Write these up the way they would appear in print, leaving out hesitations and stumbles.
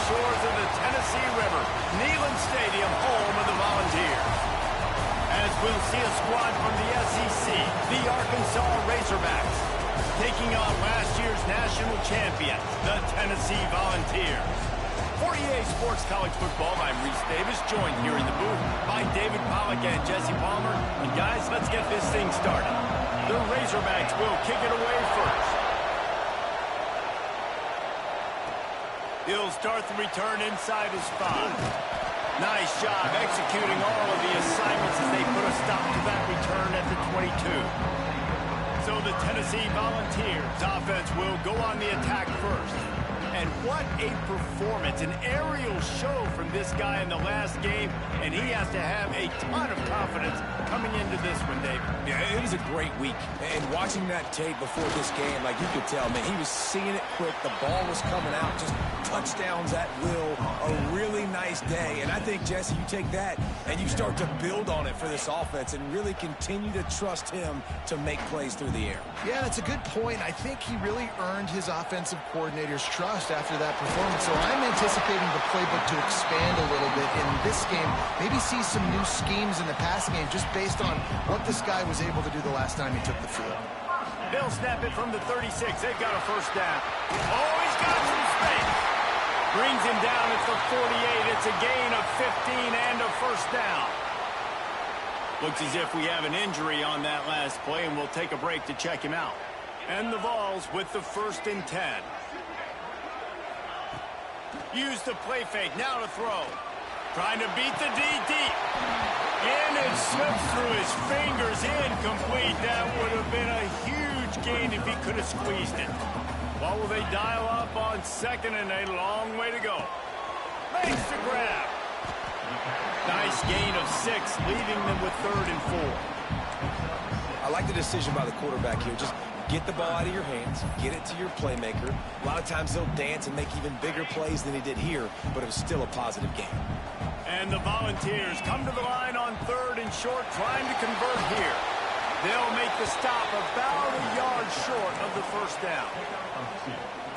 shores of the Tennessee River, Neyland Stadium, home of the Volunteers. As we'll see a squad from the SEC, the Arkansas Razorbacks, taking on last year's national champions, the Tennessee Volunteers. For EA Sports College Football, I'm Reese Davis, joined here in the booth by David Pollack and Jesse Palmer. And guys, let's get this thing started. The Razorbacks will kick it away first. He'll start the return inside his 5. Nice job executing all of the assignments as they put a stop to that return at the 22. So the Tennessee Volunteers offense will go on the attack first. And what a performance, an aerial show from this guy in the last game, and he has to have a ton of confidence coming into this one, David. Yeah, it was a great week, and watching that tape before this game, like you could tell, man, he was seeing it quick, the ball was coming out, just touchdowns at will, a really nice day, and I think, Jesse, you take that and you start to build on it for this offense and really continue to trust him to make plays through the air. Yeah, that's a good point. I think he really earned his offensive coordinator's trust after that performance. So I'm anticipating the playbook to expand a little bit in this game. Maybe see some new schemes in the passing game just based on what this guy was able to do the last time he took the field. They'll snap it from the 36. They've got a first down. Oh, he's got some space. Brings him down at the 48. It's a gain of 15 and a first down. Looks as if we have an injury on that last play, and we'll take a break to check him out. And the Vols with the 1st and 10. Use the play fake, now to throw. Trying to beat the D deep. And it slips through his fingers, incomplete. That would have been a huge gain if he could have squeezed it. What will they dial up on 2nd and a long way to go? Makes the grab. Nice gain of 6, leaving them with 3rd and 4. I like the decision by the quarterback here. Just get the ball out of your hands, get it to your playmaker. A lot of times he'll dance and make even bigger plays than he did here, but it was still a positive game. And the Volunteers come to the line on 3rd and short, trying to convert here. They'll make the stop about a yard short of the first down.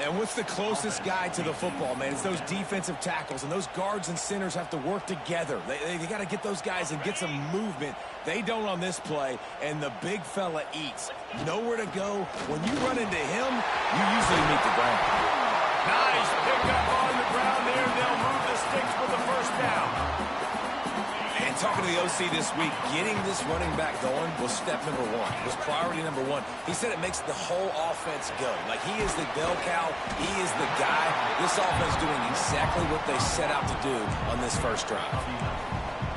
And what's the closest guy to the football, man? It's those defensive tackles, and those guards and centers have to work together. They got to get those guys and get some movement. They don't on this play, and the big fella eats. Nowhere to go. When you run into him, you usually meet the ground. Nice pickup on the ground there. They'll move the sticks for the first down. And talking to the OC this week, getting this running back going was step number 1. Was priority number 1. He said it makes the whole offense go. Like, he is the bell cow. He is the guy. This offense doing exactly what they set out to do on this first drive.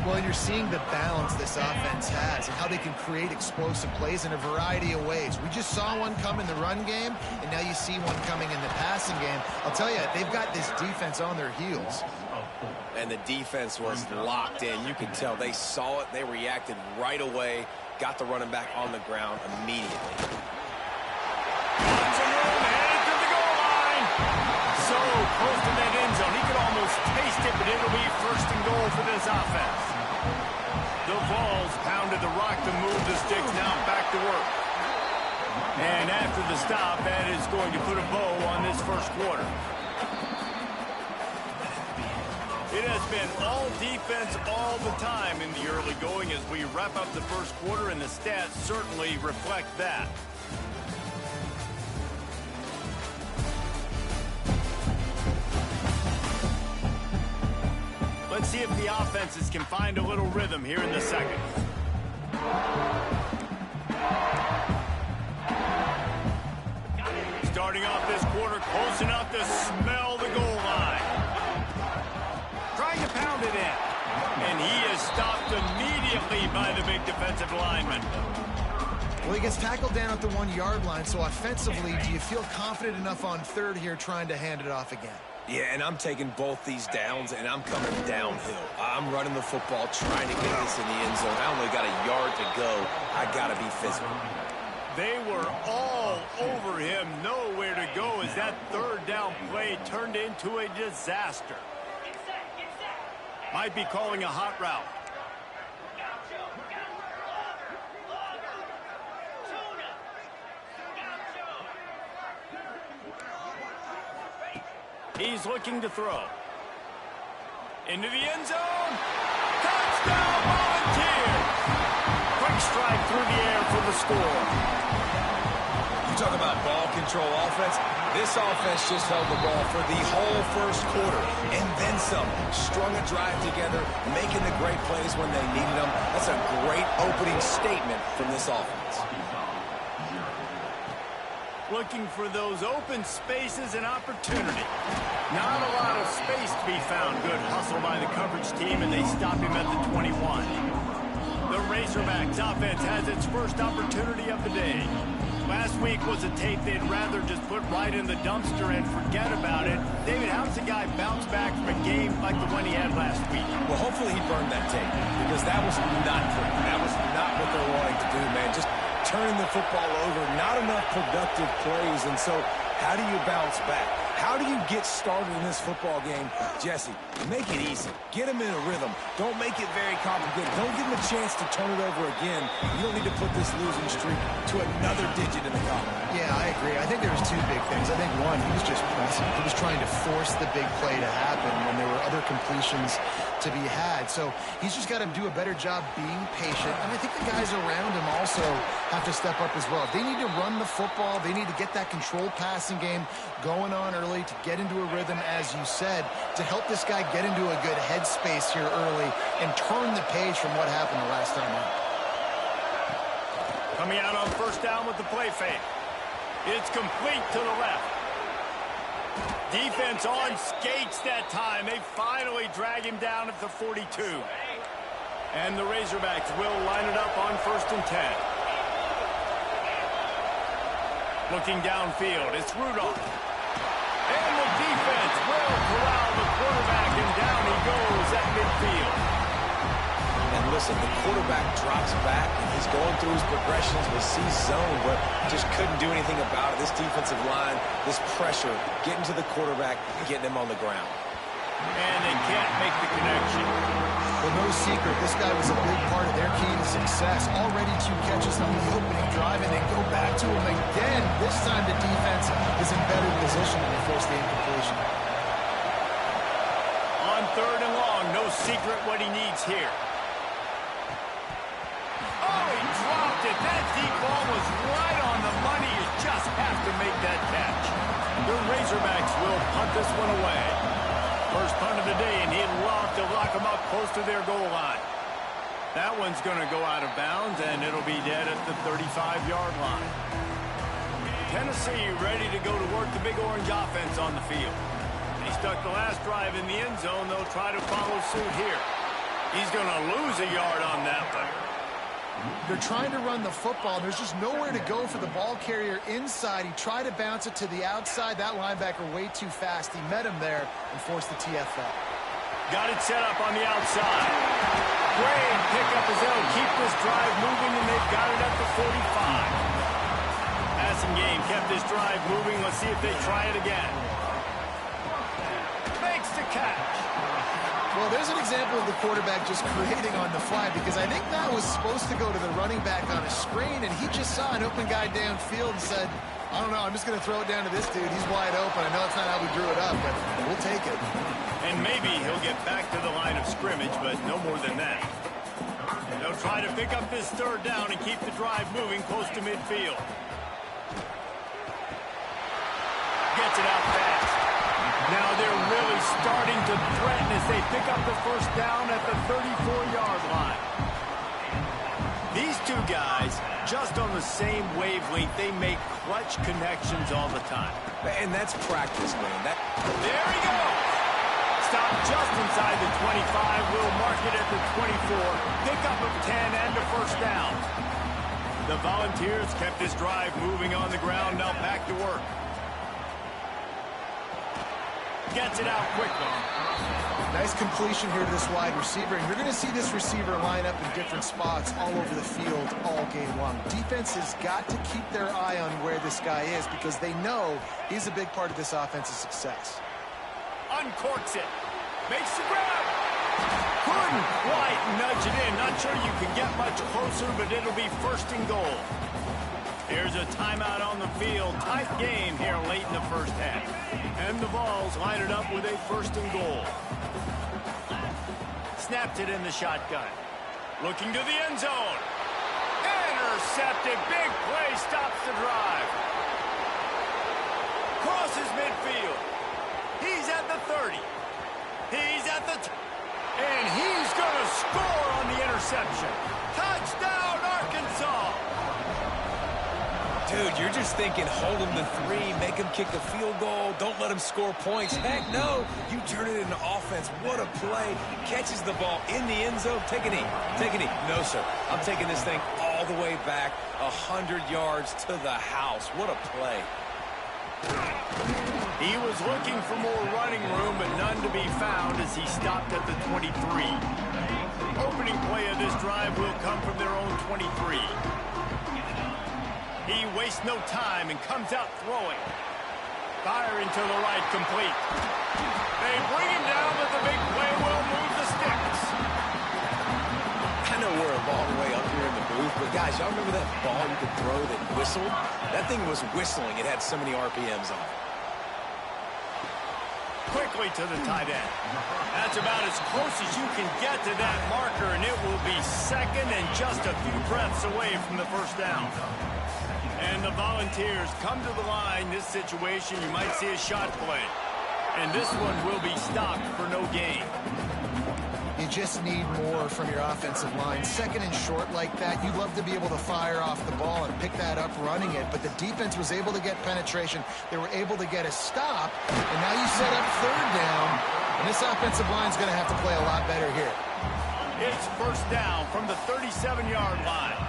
Well, you're seeing the balance this offense has and how they can create explosive plays in a variety of ways. We just saw one come in the run game, and now you see one coming in the passing game. I'll tell you, they've got this defense on their heels. And the defense was locked in. You could tell they saw it. They reacted right away. Got the running back on the ground immediately. Lots of room, headed to the goal line. So close to that end zone. He could almost taste it, but it'll be 1st and goal for this offense. The Vols pounded the rock to move the sticks. Now back to work. And after the stop, that is going to put a bow on this first quarter. It has been all defense all the time in the early going as we wrap up the first quarter, and the stats certainly reflect that. Let's see if the offenses can find a little rhythm here in the second. Starting off this quarter close enough to smell the goal line. Trying to pound it in. And he is stopped immediately by the big defensive lineman. Well, he gets tackled down at the 1-yard line, so offensively, do you feel confident enough on 3rd here trying to hand it off again? Yeah, and I'm taking both these downs, and I'm coming downhill. I'm running the football, trying to get this in the end zone. I only got a yard to go. I got to be physical. They were all over him, nowhere to go as that 3rd down play turned into a disaster. Might be calling a hot route. He's looking to throw. Into the end zone. Touchdown, Volunteers. Quick strike through the air for the score. You talk about ball control offense. This offense just held the ball for the whole first quarter and then some. Strung a drive together, making the great plays when they needed them. That's a great opening statement from this offense. Looking for those open spaces and opportunity. Not a lot of space to be found. Good hustle by the coverage team, and they stop him at the 21. The Razorbacks offense has its first opportunity of the day. Last week was a tape they'd rather just put right in the dumpster and forget about it. David, how's the guy bounce back from a game like the one he had last week? Well, hopefully he burned that tape because that was not pretty. That was not what they're wanting to do, man. Just turning the football over, not enough productive plays, and so how do you bounce back? How do you get started in this football game? Jesse, make it easy. Get him in a rhythm. Don't make it very complicated. Don't give him a chance to turn it over again. You don't need to put this losing streak to another digit in the column. Yeah, I agree. I think there was two big things. I think, one, he was just pressing. He was trying to force the big play to happen when there were other completions to be had. So he's just got to do a better job being patient. And I think the guys around him also have to step up as well. They need to run the football. They need to get that controlled passing game going on early to get into a rhythm, as you said, to help this guy get into a good headspace here early and turn the page from what happened the last time out. Coming out on first down with the play fake. It's complete to the left. Defense on skates that time. They finally drag him down at the 42. And the Razorbacks will line it up on 1st and 10. Looking downfield, it's Rudolph. And the defense will corral the quarterback, and down he goes at midfield. And listen, the quarterback drops back, and he's going through his progressions with C zone, but just couldn't do anything about it. This defensive line, this pressure, getting to the quarterback and getting him on the ground. And they can't make the connection. Well, no secret, this guy was a big part of their key to success. Already 2 catches on the opening drive, and they go back to him again. This time the defense is in better position and they force the incompletion. On 3rd and long, no secret what he needs here. Oh, he dropped it. That deep ball was right on the money. You just have to make that catch. The Razorbacks will punt this one away. First punt of the day, and he'd love to lock them up close to their goal line. That one's going to go out of bounds, and it'll be dead at the 35-yard line. Tennessee ready to go to work the Big Orange offense on the field. He stuck the last drive in the end zone. They'll try to follow suit here. He's going to lose a yard on that one. They're trying to run the football. There's just nowhere to go for the ball carrier inside. He tried to bounce it to the outside. That linebacker way too fast. He met him there and forced the TFL. Got it set up on the outside. Great pickup as they'll keep this drive moving, and they've got it at the 45. Passing game kept this drive moving. Let's see if they try it again. Makes the catch. Well, there's an example of the quarterback just creating on the fly, because I think that was supposed to go to the running back on a screen, and he just saw an open guy downfield and said, I don't know, I'm just going to throw it down to this dude. He's wide open. I know it's not how we drew it up, but we'll take it. And maybe he'll get back to the line of scrimmage, but no more than that. They'll try to pick up this 3rd down and keep the drive moving close to midfield. Gets it out fast. Now they're really starting to threaten as they pick up the 1st down at the 34-yard line. These two guys, just on the same wavelength, they make clutch connections all the time. And that's practice, man. There he goes. Stop just inside the 25. We'll mark it at the 24. Pickup of 10 and a 1st down. The Volunteers kept this drive moving on the ground. Now back to work. Gets it out quickly. Nice completion here to this wide receiver, and you're going to see this receiver line up in different spots all over the field all game long. Defense has got to keep their eye on where this guy is, because they know he's a big part of this offense's success. Uncorks it. Makes the grab. Couldn't quite nudge it in. Not sure you can get much closer, but it'll be 1st and goal. Here's a timeout on the field. Tight game here late in the 1st half. And the Vols line it up with a 1st and goal. snaps it in the shotgun. Looking to the end zone. Intercepted. Big play stops the drive. Crosses midfield. He's at the 30. He's at the... And he's going to score on the interception. Touchdown, Arkansas! Dude, you're just thinking, hold him to 3, make him kick a field goal, don't let him score points. Heck no, you turn it into offense. What a play. Catches the ball in the end zone. Take a knee. Take a knee. No, sir. I'm taking this thing all the way back 100 yards to the house. What a play. He was looking for more running room, but none to be found as he stopped at the 23. Opening play of this drive will come from their own 23. He wastes no time and comes out throwing. Firing to the right, complete. They bring him down, but the big play will move the sticks. I know we're a long way up here in the booth, but guys, y'all remember that ball you could throw that whistled? That thing was whistling. It had so many RPMs on it. Quickly to the tight end. That's about as close as you can get to that marker, and it will be second and just a few breaths away from the first down. And the Volunteers come to the line. This situation, you might see a shot play. And this one will be stopped for no gain. You just need more from your offensive line. Second and short like that, you'd love to be able to fire off the ball and pick that up running it. But the defense was able to get penetration. They were able to get a stop. And now you set up third down. And this offensive line's going to have to play a lot better here. It's first down from the 37-yard line.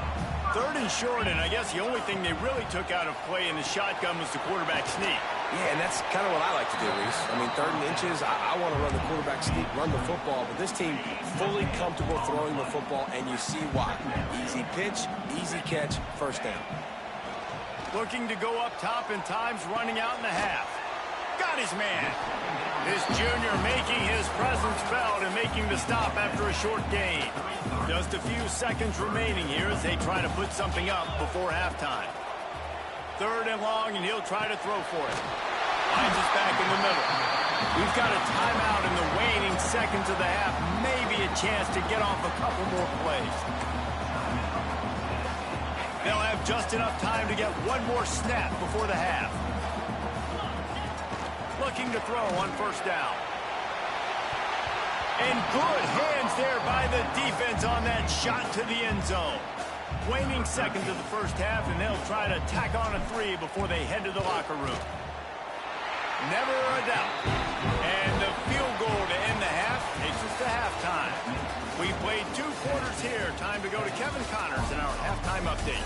Third and short, and I guess the only thing they really took out of play in the shotgun was the quarterback sneak. Yeah, and that's kind of what I like to do, Reese. I mean, 3rd and inches, I want to run the quarterback sneak, run the football, but this team fully comfortable throwing the football, and you see why. Easy pitch, easy catch, first down. Looking to go up top in times, running out in the half. Got his man. This junior making his presence felt and making the stop after a short gain. Just a few seconds remaining here as they try to put something up before halftime. 3rd and long, and he'll try to throw for it. Finds us back in the middle. We've got a timeout in the waning seconds of the half. Maybe a chance to get off a couple more plays. They'll have just enough time to get one more snap before the half. Looking to throw on first down. And good hands there by the defense on that shot to the end zone. Waning seconds of the first half, and they'll try to tack on a 3 before they head to the locker room. Never a doubt. And the field goal to end the half takes us to halftime. We played 2 quarters here. Time to go to Kevin Connors in our halftime update.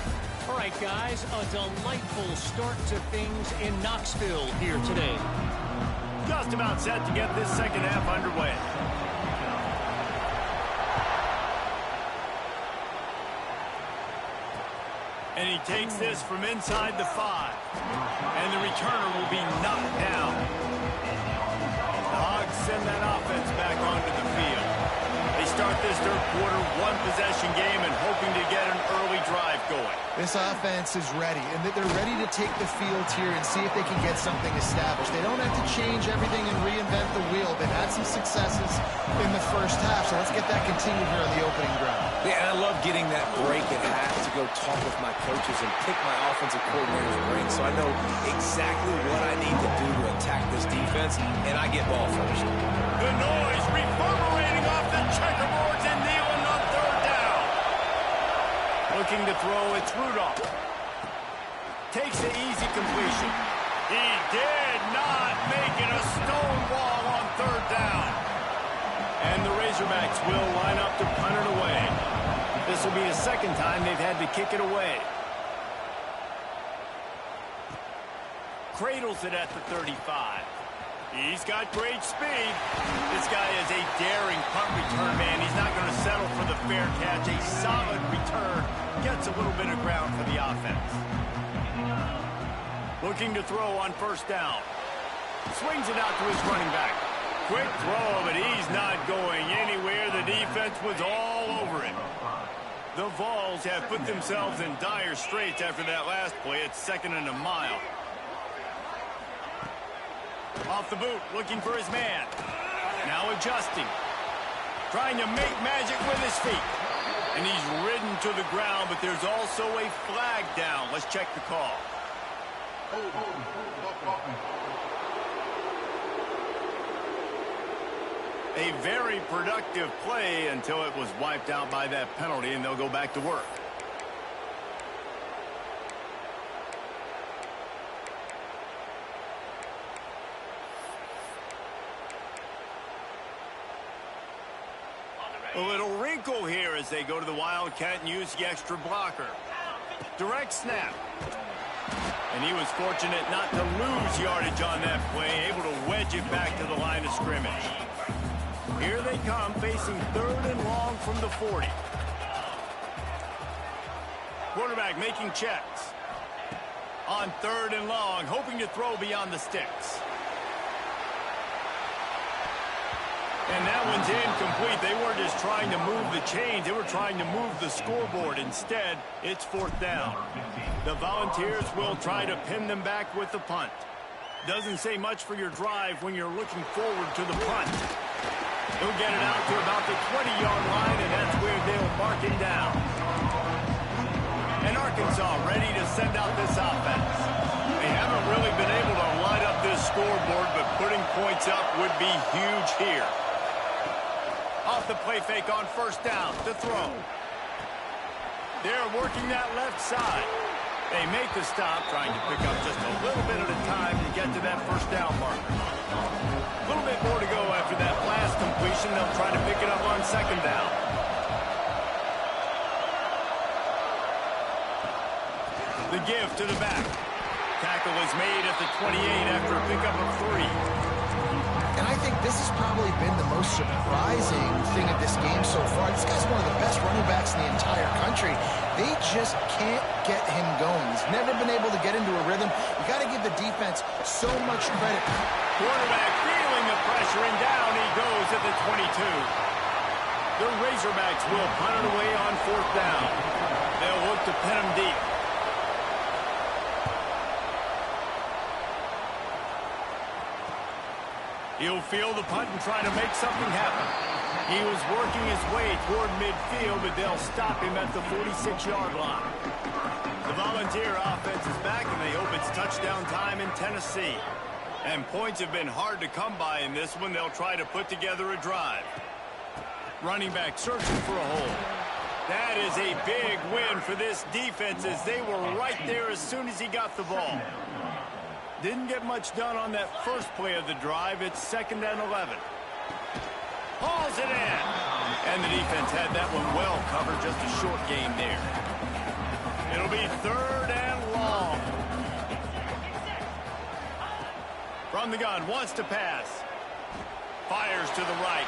All right, guys, a delightful start to things in Knoxville here today. Just about set to get this second half underway. And he takes this from inside the 5. And the returner will be knocked down. The Hogs send that offense back onto the field. They start this third quarter, 1-possession game, and hoping to get an early drive going. This offense is ready, and they're ready to take the field here and see if they can get something established. They don't have to change everything and reinvent the wheel. They've had some successes in the first half, so let's get that continued here on the opening drive. Yeah, and I love getting that break at half to go talk with my coaches and pick my offensive coordinator's brain so I know exactly what I need to do to attack this defense, and I get ball first. The noise reverberating off the checkerboards, and Nealon on third down. Looking to throw, it's Rudolph. Takes the easy completion. He did not make it a stone wall on third down. And the Razorbacks will line up to punt it away. This will be the second time they've had to kick it away. Cradles it at the 35. He's got great speed. This guy is a daring punt return man. He's not going to settle for the fair catch. A solid return. Gets a little bit of ground for the offense. Looking to throw on first down. Swings it out to his running back. Quick throw, but he's not going anywhere. The defense was all over him. The Vols have put themselves in dire straits after that last play. It's 2nd and a mile. Off the boot, looking for his man. Now adjusting. Trying to make magic with his feet. And he's ridden to the ground, but there's also a flag down. Let's check the call. A very productive play until it was wiped out by that penalty, and they'll go back to work. A little wrinkle here as they go to the Wildcat and use the extra blocker. Direct snap. And he was fortunate not to lose yardage on that play, able to wedge it back to the line of scrimmage. Here they come, facing 3rd and long from the 40. Quarterback making checks. On 3rd and long, hoping to throw beyond the sticks. And that one's incomplete. They weren't just trying to move the chains. They were trying to move the scoreboard. Instead, it's 4th down. The Volunteers will try to pin them back with the punt. Doesn't say much for your drive when you're looking forward to the punt. He'll get it out to about the 20-yard line, and that's where they'll mark it down. And Arkansas ready to send out this offense. They haven't really been able to light up this scoreboard, but putting points up would be huge here. Off the play fake on 1st down to throw. They're working that left side. They make the stop, trying to pick up just a little bit at a time to get to that 1st down marker. A little bit more to go after that last completion. They'll try to pick it up on 2nd down. The give to the back. Tackle is made at the 28 after a pickup of 3. And I think this has probably been the most surprising thing of this game so far. This guy's one of the best running backs in the entire country. They just can't get him going. He's never been able to get into a rhythm. You got to give the defense so much credit. Quarterback feeling the pressure, and down he goes at the 22. The Razorbacks will punt it away on 4th down. They'll look to pin him deep. He'll field the punt and try to make something happen. He was working his way toward midfield, but they'll stop him at the 46-yard line. The Volunteer offense is back, and they hope it's touchdown time in Tennessee. And points have been hard to come by in this one. They'll try to put together a drive. Running back searching for a hole. That is a big win for this defense, as they were right there as soon as he got the ball. Didn't get much done on that first play of the drive. It's 2nd and 11. Hauls it in. And the defense had that one well covered. Just a short gain there. It'll be 3rd and long. From the gun, wants to pass. Fires to the right.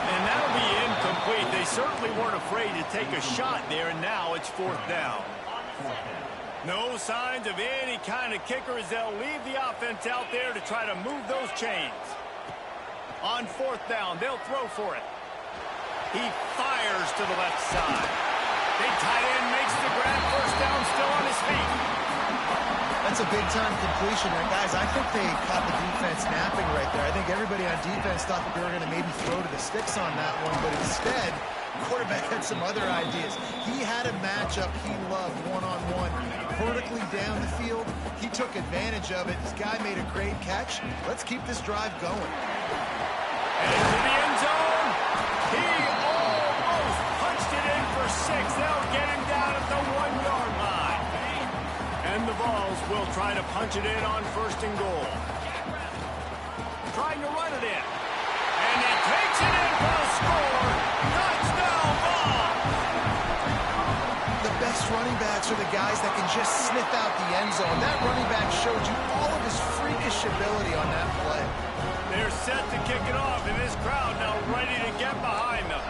And that'll be incomplete. They certainly weren't afraid to take a shot there, and now it's 4th down. No signs of any kind of kicker as they'll leave the offense out there to try to move those chains. On 4th down, they'll throw for it. He fires to the left side. Big tight end makes the grab. 1st down, still on his feet. That's a big-time completion. And guys, I think they caught the defense napping right there. I think everybody on defense thought that they were going to maybe throw to the sticks on that one, but instead, quarterback had some other ideas. He had a matchup he loved one-on-one, vertically down the field. He took advantage of it. This guy made a great catch. Let's keep this drive going. And into the end zone. He almost punched it in for 6. They'll get him down at the 1-yard line. And the Vols will try to punch it in on 1st and goal. Trying to run it in. And he takes it in for the score. Touchdown, Vols! The best running backs are the guys that can just sniff out the end zone. That running back showed you all of his freakish ability on that play. They're set to kick it off, and this crowd now ready to get behind them.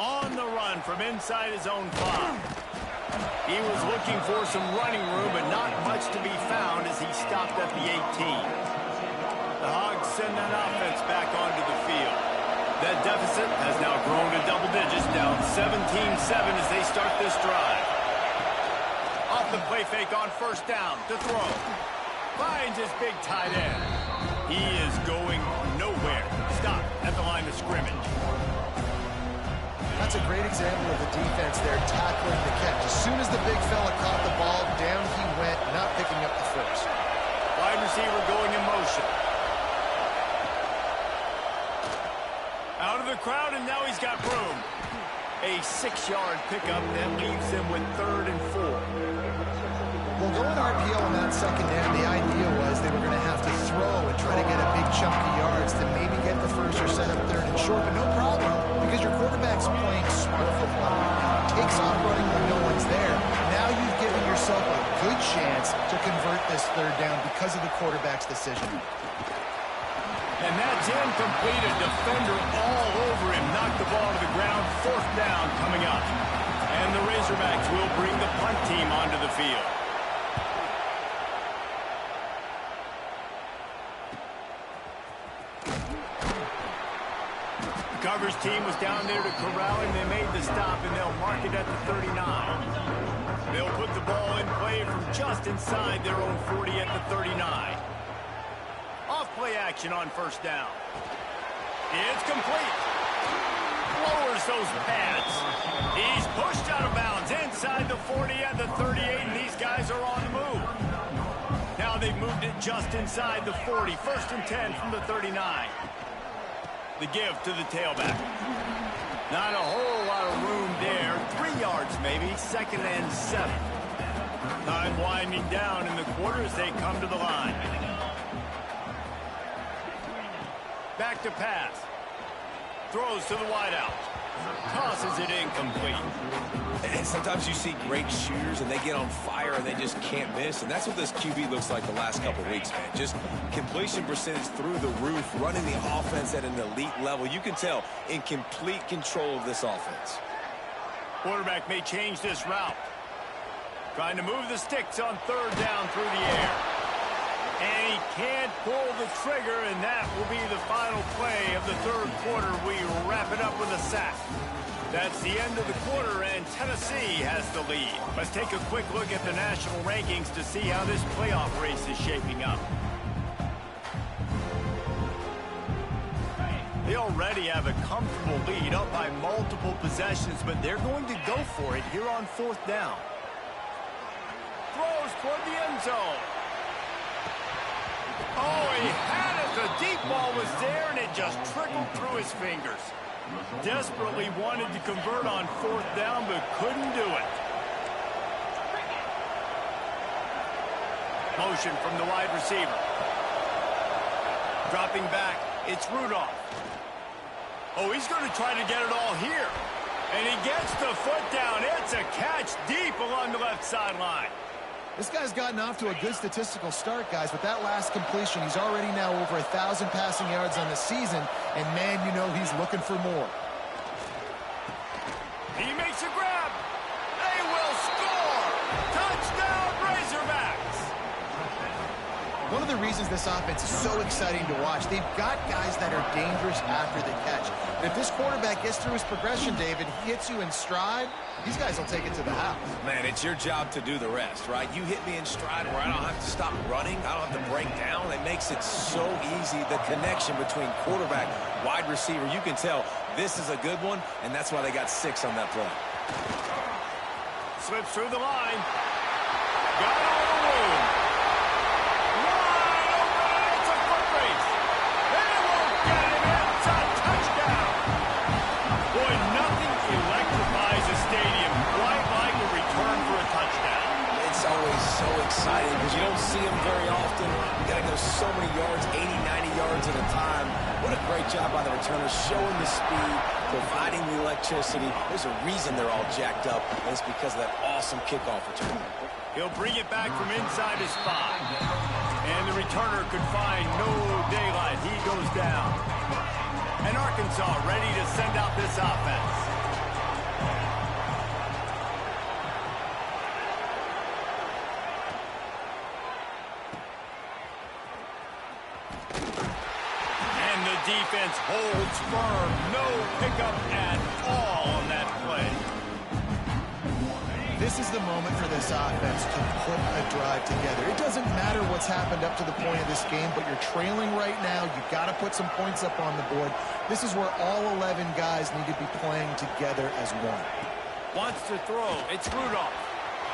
On the run from inside his own 5. He was looking for some running room, but not much to be found as he stopped at the 18. The Hogs send that offense back onto the field. That deficit has now grown to double digits, down 17-7 as they start this drive. Off the play fake on 1st down to throw. Finds his big tight end. He is going nowhere. Stop at the line of scrimmage. That's a great example of the defense there tackling the catch. As soon as the big fella caught the ball, down he went, not picking up the first. Wide receiver going in motion. Out of the crowd, and now he's got room. A 6-yard pickup that leaves him with 3rd and 4. Well, going RPO on that second down, the idea was they were going to have to throw and try to get a big chunk of yards to maybe get the first or set up 3rd and short, but no problem because your quarterback's playing smart football. Takes off running when no one's there. Now you've given yourself a good chance to convert this 3rd down because of the quarterback's decision. And that's incomplete. A defender all over him. Knocked the ball to the ground. 4th down coming up. And the Razorbacks will bring the punt team onto the field. The coverage team was down there to corral him. They made the stop, and they'll mark it at the 39. They'll put the ball in play from just inside their own 40 at the 39. Off-play action on 1st down. It's complete. Lowers those pads. He's pushed out of bounds inside the 40 at the 38, and these guys are on the move. Now they've moved it just inside the 40. 1st and 10 from the 39. The give to the tailback. Not a whole lot of room there. 3 yards maybe. 2nd and 7. Time winding down in the quarter as they come to the line. Back to pass. Throws to the wideout. Tosses it incomplete. And sometimes you see great shooters and they get on fire and they just can't miss. And that's what this QB looks like the last couple weeks, man. Just completion percentage through the roof, running the offense at an elite level. You can tell in complete control of this offense. Quarterback may change this route. Trying to move the sticks on 3rd down through the air. And he can't pull the trigger, and that will be the final play of the 3rd quarter. We wrap it up with a sack. That's the end of the quarter, and Tennessee has the lead. Let's take a quick look at the national rankings to see how this playoff race is shaping up. They already have a comfortable lead, up by multiple possessions, but they're going to go for it here on 4th down. Throws toward the end zone. Oh, he had it. The deep ball was there, and it just trickled through his fingers. Desperately wanted to convert on 4th down, but couldn't do it. Motion from the wide receiver. Dropping back, it's Rudolph. Oh, he's going to try to get it all here. And he gets the foot down. It's a catch deep along the left sideline. This guy's gotten off to a good statistical start, guys. With that last completion, he's already now over 1,000 passing yards on the season. And, man, you know he's looking for more. He makes a grab. They will score. Touchdown, Razorbacks. One of the reasons this offense is so exciting to watch, they've got guys that are dangerous after the catch. If this quarterback gets through his progression, David, he hits you in stride, these guys will take it to the house. Man, it's your job to do the rest, right? You hit me in stride where I don't have to stop running. I don't have to break down. It makes it so easy, the connection between quarterback, wide receiver. You can tell this is a good one, and that's why they got 6 on that play. Slips through the line. Got a little room. Wide open. It's a foot race. They won't get him. It's a touchdown. Boy, nothing electrifies a stadium quite like a return for a touchdown. It's always so exciting because you don't see them very often. You got to go so many yards, 80, 90 yards at a time. What a great job by the returners, showing the speed, providing the electricity. There's a reason they're all jacked up, and it's because of that awesome kickoff return. He'll bring it back from inside his 5. And the returner could find no daylight. He goes down. And Arkansas ready to send out this offense. And the defense holds firm. No pickup at all on that play. This is the moment for this offense to put a drive together. It doesn't matter what's happened up to the point of this game, but you're trailing right now. You've got to put some points up on the board. This is where all 11 guys need to be playing together as one. Wants to throw. It's Rudolph.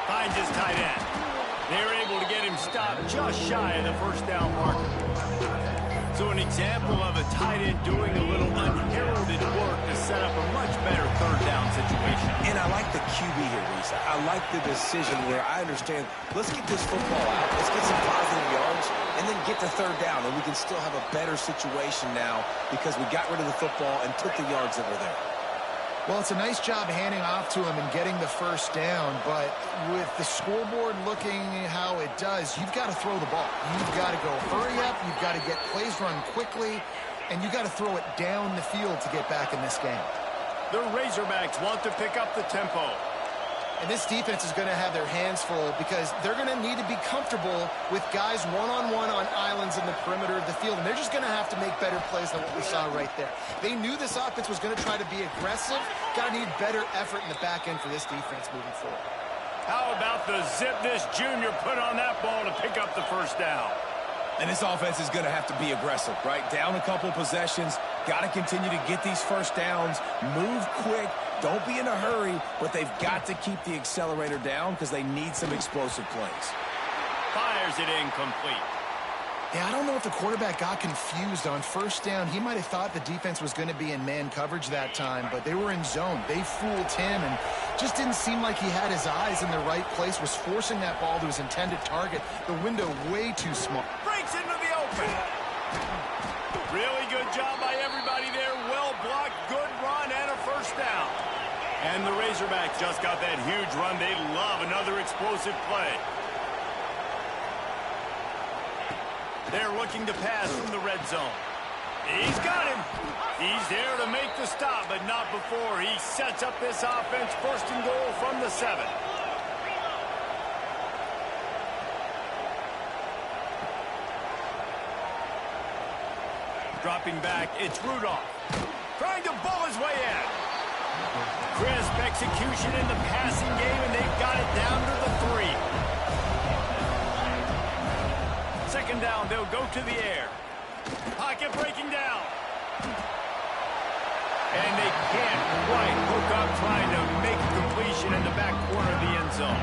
Finds his tight end. They're able to get him stopped just shy of the first down marker. So an example of a tight end doing a little unheralded work to set up a much better third down situation. And I like the QB here, Lisa. I like the decision where I understand, let's get this football out, let's get some positive yards, and then get to third down, and we can still have a better situation now because we got rid of the football and took the yards that were there. Well, it's a nice job handing off to him and getting the first down, but with the scoreboard looking how it does, you've got to throw the ball. You've got to go hurry up, you've got to get plays run quickly, and you've got to throw it down the field to get back in this game. The Razorbacks want to pick up the tempo. And this defense is going to have their hands full because they're going to need to be comfortable with guys one-on-one on islands in the perimeter of the field. And they're just going to have to make better plays than what we saw right there. They knew this offense was going to try to be aggressive. Got to need better effort in the back end for this defense moving forward. How about the zip this junior put on that ball to pick up the first down? And this offense is going to have to be aggressive, right? Down a couple possessions, got to continue to get these first downs, move quick, don't be in a hurry, but they've got to keep the accelerator down because they need some explosive plays. Fires it incomplete. Yeah, I don't know if the quarterback got confused on first down. He might have thought the defense was going to be in man coverage that time, but they were in zone. They fooled him and just didn't seem like he had his eyes in the right place, was forcing that ball to his intended target. The window way too small. Breaks into the open. Really good job by everybody there. Well blocked, good run, and a first down. And the Razorbacks just got that huge run. They love another explosive play. They're looking to pass from the red zone. He's got him. He's there to make the stop, but not before he sets up this offense. First and goal from the 7. Dropping back, it's Rudolph. Trying to bull his way in. Crisp execution in the passing game, and they've got it down to the 3. Second down, they'll go to the air. Pocket breaking down. And they can't quite hook up trying to make a completion in the back corner of the end zone.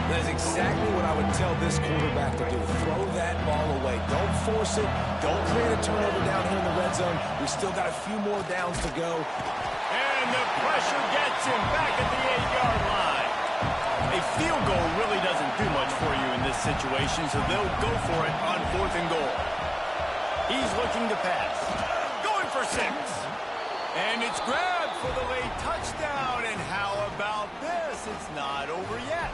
That is exactly what I would tell this quarterback to do. Throw that ball away. Don't force it. Don't create a turnover down here in the red zone. We still got a few more downs to go. And the pressure gets him back at the 8-yard line. A field goal really doesn't do much for you in this situation, so they'll go for it on 4th and goal. He's looking to pass. Going for 6. And it's grabbed for the late touchdown. And how about this? It's not over yet.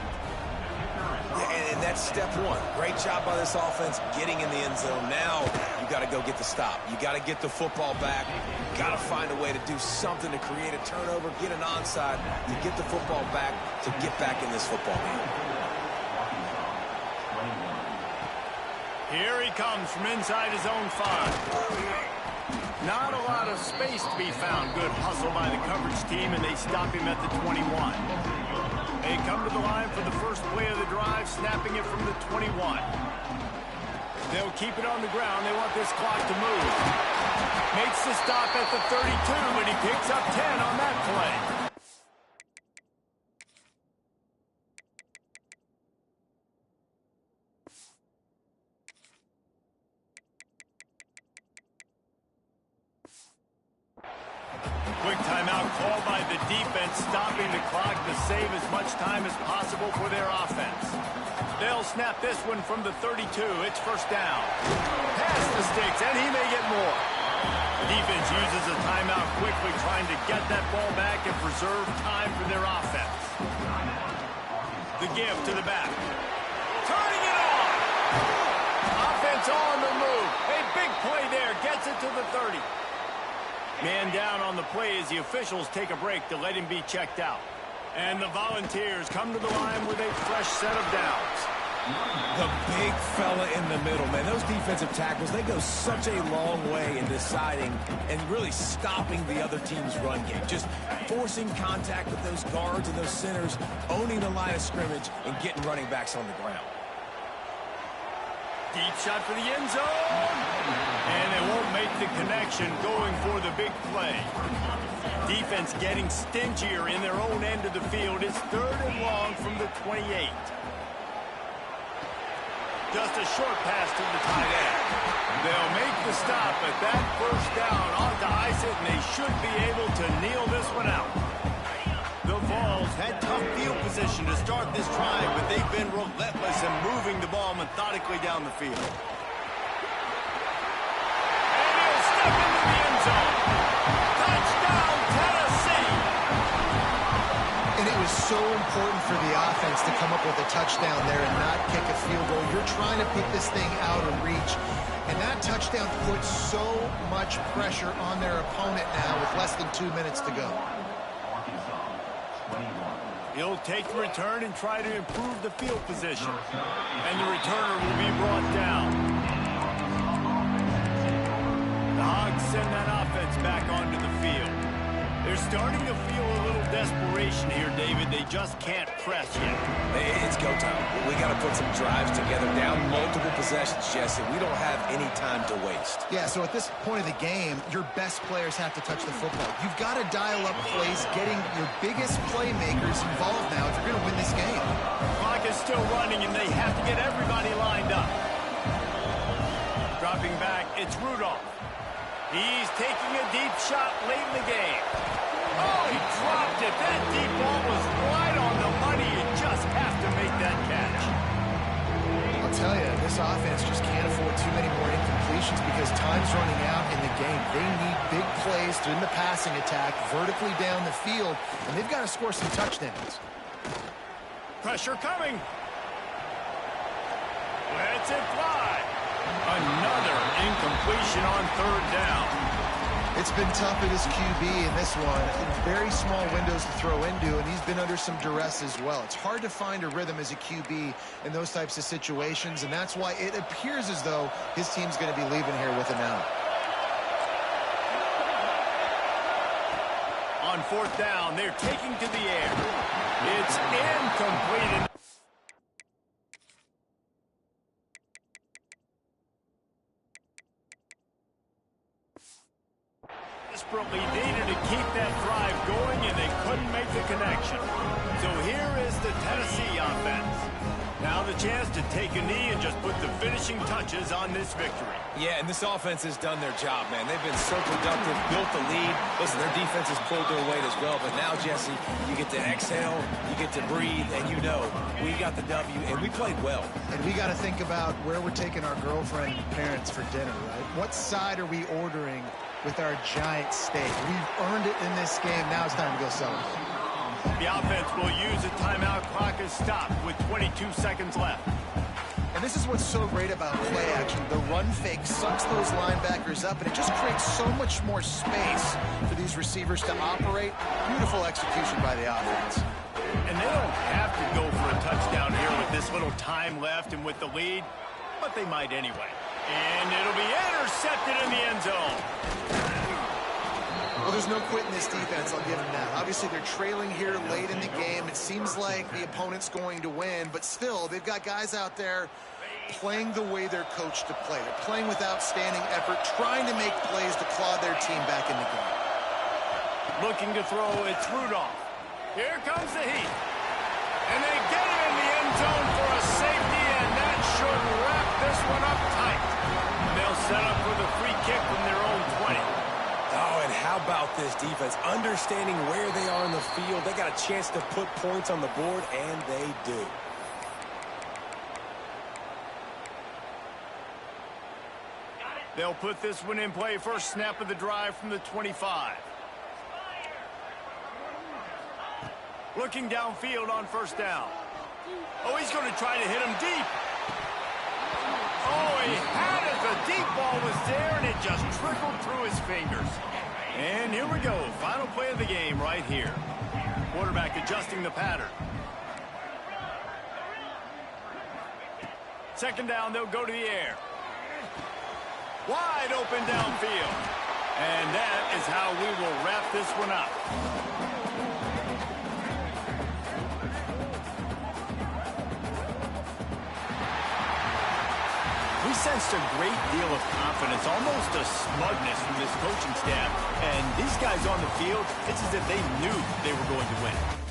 And that's step 1. Great job by this offense getting in the end zone. Now you got to go get the stop. You got to get the football back. You got to find a way to do something to create a turnover, get an onside. You get the football back to get back in this football game. Here he comes from inside his own 5. Not a lot of space to be found. Good hustle by the coverage team, and they stop him at the 21. They come to the line for the first play of the drive, snapping it from the 21. They'll keep it on the ground. They want this clock to move. Makes the stop at the 32, but he picks up 10 on that play. Quick timeout called by the defense, stopping the clock to save as much time as possible for their offense. They'll snap this one from the 32. It's first down. Pass the sticks, and he may get more. The defense uses a timeout quickly, trying to get that ball back and preserve time for their offense. The give to the back. Turning it on. Offense on the move. A big play there. Gets it to the 30. Man down on the play as the officials take a break to let him be checked out. And the Volunteers come to the line with a fresh set of downs. The big fella in the middle, man. Those defensive tackles, they go such a long way in deciding and really stopping the other team's run game. Just forcing contact with those guards and those centers, owning the line of scrimmage, and getting running backs on the ground. Deep shot for the end zone. And they won't make the connection going for the big play. Defense getting stingier in their own end of the field. It's 3rd and long from the 28. Just a short pass to the tight end. They'll make the stop, but that first down ought to ice it, and they should be able to kneel this one out. The Vols had tough field position to start this drive, but they've been relentless in moving the ball methodically down the field. And he'll step into the end zone. Touchdown, Tennessee! And it was so important for the offense to come up with a touchdown there and not kick a field goal. You're trying to put this thing out of reach. And that touchdown puts so much pressure on their opponent now with less than 2 minutes to go. He'll take the return and try to improve the field position. And the returner will be brought down. The Hogs send that offense back onto the field. They're starting to feel a little desperation here, David. They just can't press yet. It's go time. We got to put some drives together, down multiple possessions, Jesse. We don't have any time to waste. Yeah, so at this point of the game, your best players have to touch the football. You've got to dial up plays, getting your biggest playmakers involved now if you're going to win this game. Clock is still running, and they have to get everybody lined up. Dropping back, it's Rudolph. He's taking a deep shot late in the game. Oh, he dropped it. That deep ball was right on the money. You just have to make that catch. I'll tell you, this offense just can't afford too many more incompletions because time's running out in the game. They need big plays in the passing attack, vertically down the field, and they've got to score some touchdowns. Pressure coming. Lets it fly. Another incompletion on 3rd down. It's been tough at his QB in this one. Very small windows to throw into, and he's been under some duress as well. It's hard to find a rhythm as a QB in those types of situations, and that's why it appears as though his team's going to be leaving here with an out. On 4th down, they're taking to the air. It's incomplete. Desperately needed to keep that drive going, and they couldn't make the connection. So here is the Tennessee offense. Now the chance to take a knee and just put the finishing touches on this victory. Yeah, and this offense has done their job, man. They've been so productive, built the lead. Listen, their defense has pulled their weight as well. But now, Jesse, you get to exhale, you get to breathe, and you know we got the W, and we played well. And we got to think about where we're taking our girlfriend and parents for dinner, right? What side are we ordering with our giant steak? We've earned it in this game. Now it's time to go celebrate. The offense will use a timeout. Clock is stopped with 22 seconds left. And this is what's so great about play action. The run fake sucks those linebackers up, and it just creates so much more space for these receivers to operate. Beautiful execution by the offense. And they don't have to go for a touchdown here with this little time left and with the lead, but they might anyway. And it'll be intercepted in the end zone. Well, there's no quitting this defense, I'll give them that. Obviously, they're trailing here late in the game. It seems like the opponent's going to win, but still, they've got guys out there playing the way they're coached to play. They're playing with outstanding effort, trying to make plays to claw their team back in the game. Looking to throw, it's Rudolph. Here comes the heat. And they get him in the end zone for a safety, and that should wrap this one up tight. They'll set up with a free kick from their own 20. Oh, and how about this defense? Understanding where they are in the field. They got a chance to put points on the board, and they do. They'll put this one in play. First snap of the drive from the 25. Looking downfield on 1st down. Oh, he's going to try to hit him deep. Oh, he had it. The deep ball was there, and it just trickled through his fingers. And here we go. Final play of the game right here. Quarterback adjusting the pattern. Second down, they'll go to the air. Wide open downfield. And that is how we will wrap this one up. We sensed a great deal of confidence, almost a smugness from this coaching staff. And these guys on the field, it's as if they knew they were going to win.